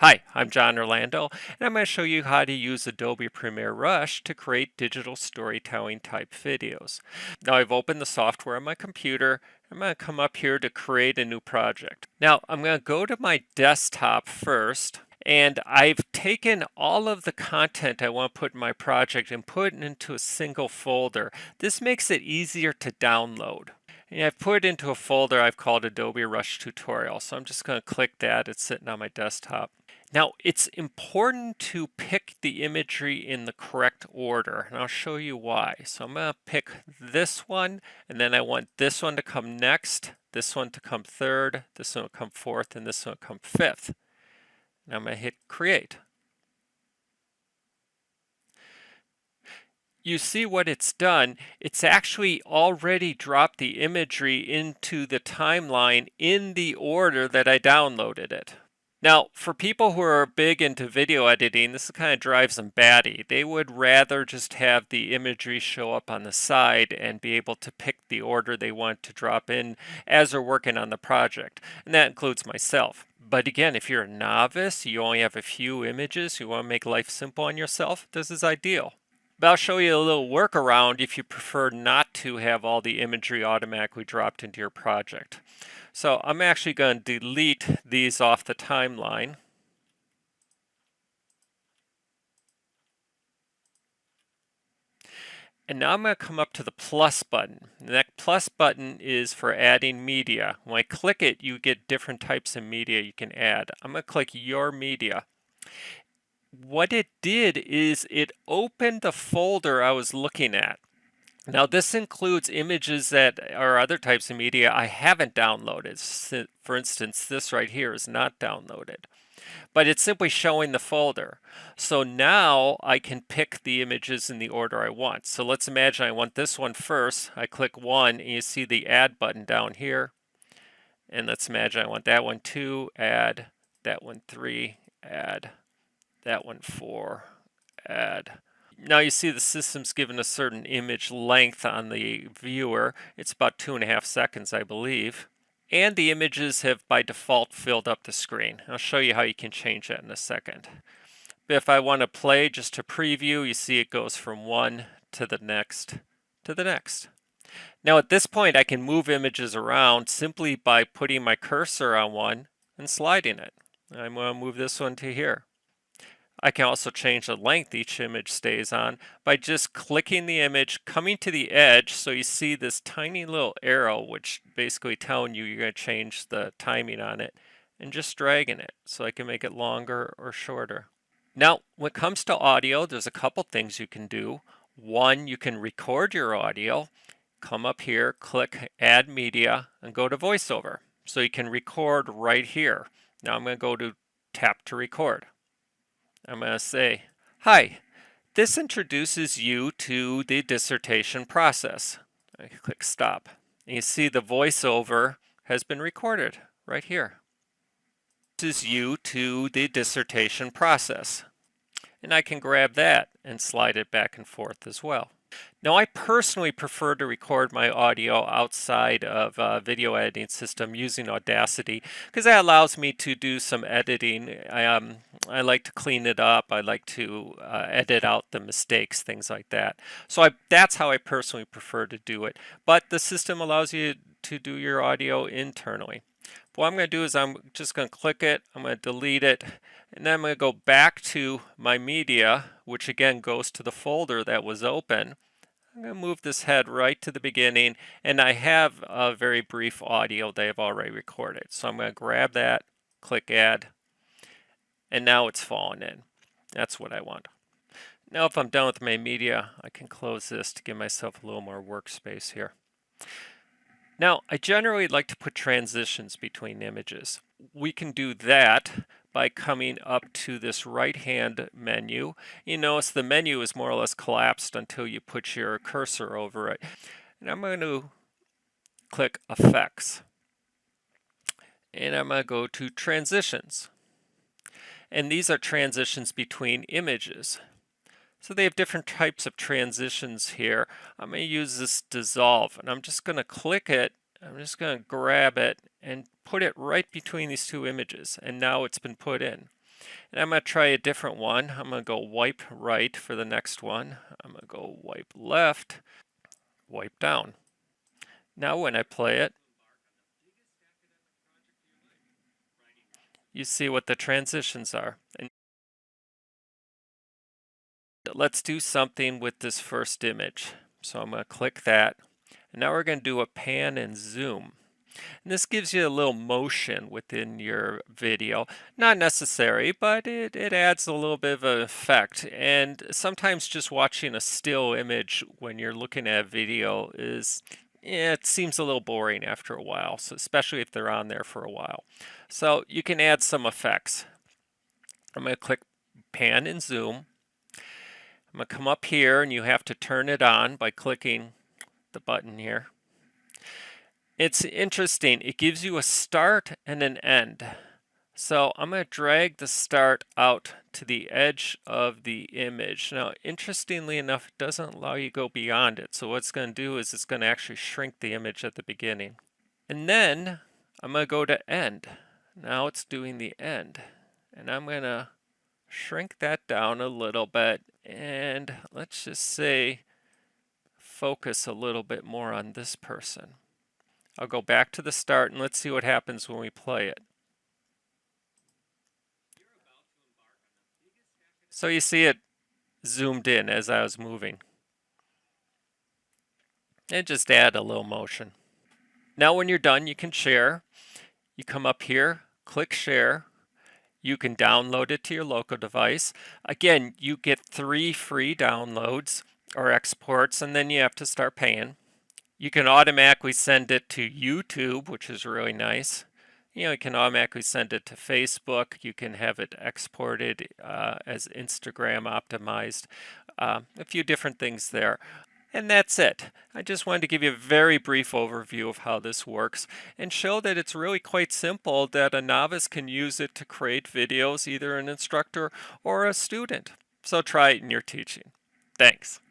Hi, I'm John Orlando, and I'm going to show you how to use Adobe Rush to create digital storytelling type videos. Now I've opened the software on my computer. I'm going to come up here to create a new project. Now I'm going to go to my desktop first, and I've taken all of the content I want to put in my project and put it into a single folder. This makes it easier to download. And I've put it into a folder I've called Adobe Rush Tutorial. So I'm just going to click that. It's sitting on my desktop. Now, it's important to pick the imagery in the correct order, and I'll show you why. So I'm going to pick this one, and then I want this one to come next, this one to come third, this one to come fourth, and this one to come fifth. Now I'm going to hit Create. You see what it's done. It's actually already dropped the imagery into the timeline in the order that I downloaded it. Now, for people who are big into video editing, this kind of drives them batty. They would rather just have the imagery show up on the side and be able to pick the order they want to drop in as they're working on the project. And that includes myself. But again, if you're a novice, you only have a few images, you want to make life simple on yourself, this is ideal. But I'll show you a little workaround if you prefer not to have all the imagery automatically dropped into your project. So I'm actually going to delete these off the timeline. And now I'm going to come up to the plus button. That plus button is for adding media. When I click it, you get different types of media you can add. I'm going to click Your Media. What it did is it opened the folder I was looking at. Now this includes images that are other types of media I haven't downloaded. For instance, this right here is not downloaded, but it's simply showing the folder. So now I can pick the images in the order I want. So let's imagine I want this one first. I click 1 and you see the add button down here. And let's imagine I want that one 2, add, that one 3, add, that one 4, add. Now you see the system's given a certain image length on the viewer. It's about 2.5 seconds, I believe. And the images have by default filled up the screen. I'll show you how you can change that in a second. But if I want to play just to preview, you see it goes from one to the next to the next. Now at this point I can move images around simply by putting my cursor on one and sliding it. I'm going to move this one to here. I can also change the length each image stays on by just clicking the image, coming to the edge, so you see this tiny little arrow which basically telling you you're going to change the timing on it, and just dragging it so I can make it longer or shorter. Now when it comes to audio, there's a couple things you can do. One, you can record your audio. Come up here, click Add Media, and go to VoiceOver. So you can record right here. Now I'm going to go to Tap to Record. I'm going to say, hi, this introduces you to the dissertation process. I click stop. And you see the voiceover has been recorded right here. This is you to the dissertation process. And I can grab that and slide it back and forth as well. Now I personally prefer to record my audio outside of a video editing system using Audacity because that allows me to do some editing. I like to clean it up. I like to edit out the mistakes, things like that. So that's how I personally prefer to do it. But the system allows you to do your audio internally. What I'm going to do is I'm just going to click it, I'm going to delete it, and then I'm going to go back to my media, which again goes to the folder that was open. I'm going to move this head right to the beginning, and I have a very brief audio that I've already recorded. So I'm going to grab that, click Add, and now it's fallen in. That's what I want. Now if I'm done with my media, I can close this to give myself a little more workspace here. Now, I generally like to put transitions between images. We can do that by coming up to this right-hand menu. You notice the menu is more or less collapsed until you put your cursor over it. And I'm going to click Effects. And I'm going to go to Transitions. And these are transitions between images. So they have different types of transitions here. I'm going to use this dissolve, and I'm just going to click it. I'm just going to grab it and put it right between these two images, and now it's been put in. And I'm going to try a different one. I'm going to go wipe right for the next one. I'm going to go wipe left, wipe down. Now when I play it, you see what the transitions are. And let's do something with this first image. So I'm going to click that. And now we're going to do a pan and zoom. And this gives you a little motion within your video. Not necessary, but it adds a little bit of an effect. And sometimes just watching a still image when you're looking at a video is, it seems a little boring after a while, so especially if they're on there for a while. So you can add some effects. I'm going to click pan and zoom. I'm going to come up here and you have to turn it on by clicking the button here. It's interesting. It gives you a start and an end. So I'm going to drag the start out to the edge of the image. Now, interestingly enough, it doesn't allow you to go beyond it. So what it's going to do is it's going to actually shrink the image at the beginning. And then I'm going to go to end. Now it's doing the end. And I'm going to shrink that down a little bit. And let's just say focus a little bit more on this person. I'll go back to the start and let's see what happens when we play it. So you see it zoomed in as I was moving. And just add a little motion. Now when you're done, you can share. You come up here, click share. You can download it to your local device. Again, you get 3 free downloads or exports, and then you have to start paying. You can automatically send it to YouTube, which is really nice. You can automatically send it to Facebook. You can have it exported as Instagram optimized. A few different things there. And that's it. I just wanted to give you a very brief overview of how this works and show that it's really quite simple, that a novice can use it to create videos, either an instructor or a student. So try it in your teaching. Thanks.